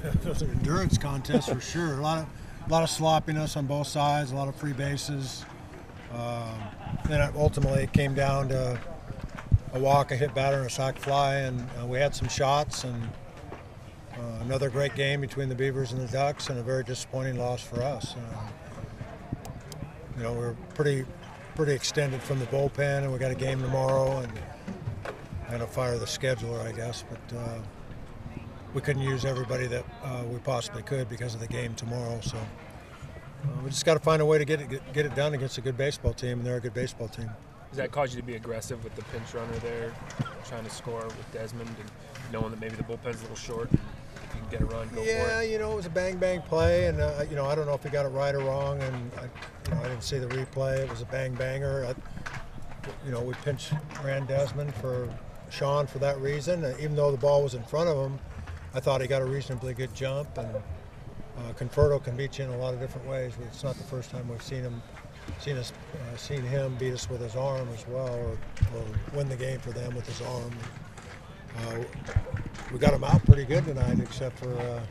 It was an endurance contest for sure. A lot of sloppiness on both sides, a lot of free bases. Then ultimately it came down to a walk, a hit batter, and a sac fly, and we had some shots, and another great game between the Beavers and the Ducks, and a very disappointing loss for us. We're pretty extended from the bullpen, and we got a game tomorrow, and I'm gonna fire the scheduler, I guess, but we couldn't use everybody that we possibly could because of the game tomorrow. So we just got to find a way to get it done against a good baseball team, and they're a good baseball team. Does that cause you to be aggressive with the pinch runner there, trying to score with Desmond, and knowing that maybe the bullpen's a little short, and if you can get a run, go for it? Yeah, it was a bang play, and I don't know if he got it right or wrong, and I didn't see the replay. It was a banger. We pinch ran Desmond for Sean for that reason. Even though the ball was in front of him, I thought he got a reasonably good jump, and Conforto can beat you in a lot of different ways. It's not the first time we've seen him beat us with his arm as well, or win the game for them with his arm. We got him out pretty good tonight, except for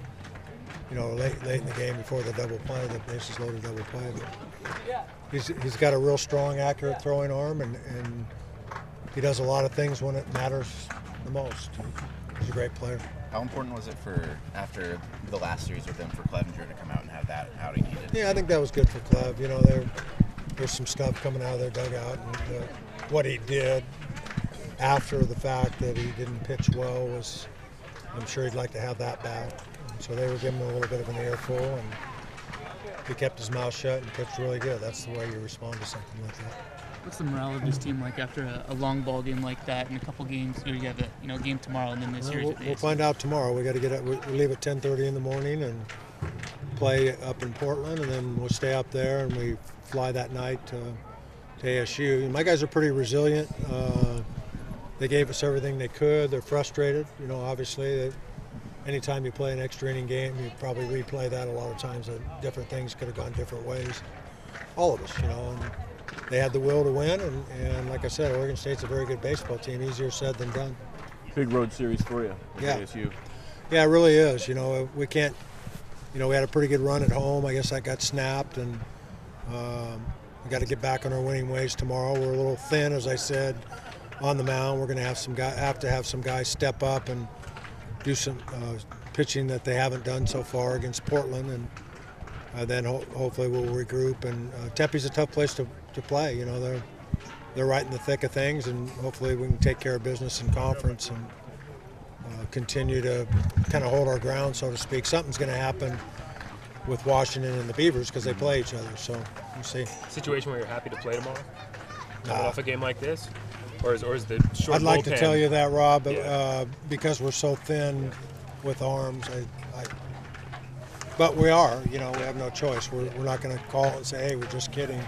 late in the game before the double play, the bases loaded double play. But he's got a real strong, accurate throwing arm, and he does a lot of things when it matters the most. He's a great player. How important was it after the last series with him for Clevenger to come out and have that outing he did? Yeah, I think that was good for Clev. There's some stuff coming out of their dugout, and what he did after the fact that he didn't pitch well was, I'm sure he'd like to have that back. So they were giving him a little bit of an earful, and he kept his mouth shut and pitched really good. That's the way you respond to something like that. What's the morale of this team like after a long ball game like that in a couple games? You have a game tomorrow and then this series. We'll find out tomorrow. We got to get up. We leave at 10:30 in the morning and play up in Portland, and then we'll stay up there and we fly that night to ASU. My guys are pretty resilient. They gave us everything they could. They're frustrated. Obviously, anytime you play an extra inning game, you probably replay that a lot of times. Different things could have gone different ways. All of us, and they had the will to win, and like I said, Oregon State's a very good baseball team. Easier said than done. Big road series for you. Yeah. ASU. Yeah, it really is. We can't. We had a pretty good run at home. I guess that got snapped, and we got to get back on our winning ways tomorrow. We're a little thin, as I said, on the mound. We're going to have to have some guys step up and do some pitching that they haven't done so far against Portland, and then hopefully we'll regroup. And Tempe's a tough place to play. They're right in the thick of things, and hopefully we can take care of business in conference and continue to kind of hold our ground, so to speak. Something's going to happen with Washington and the Beavers because they play each other, so we'll see. Situation where you're happy to play tomorrow? Coming off a game like this? Or is the short I'd like to bullpen- tell you that, Rob, but because we're so thin with arms, but we are. We have no choice. We're not going to call and say, hey, we're just kidding.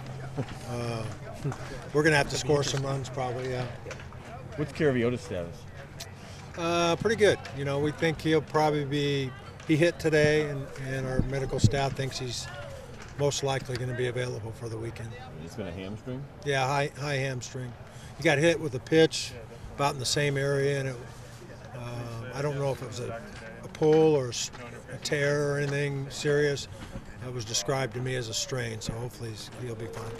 We're going to have to score some runs probably, yeah. What's Caraviota's status? Pretty good. We think he'll probably he hit today, and our medical staff thinks he's most likely going to be available for the weekend. It's been a hamstring? Yeah, high hamstring. He got hit with a pitch about in the same area, and I don't know if it was a pull or a tear or anything serious. It was described to me as a strain, so hopefully he'll be fine.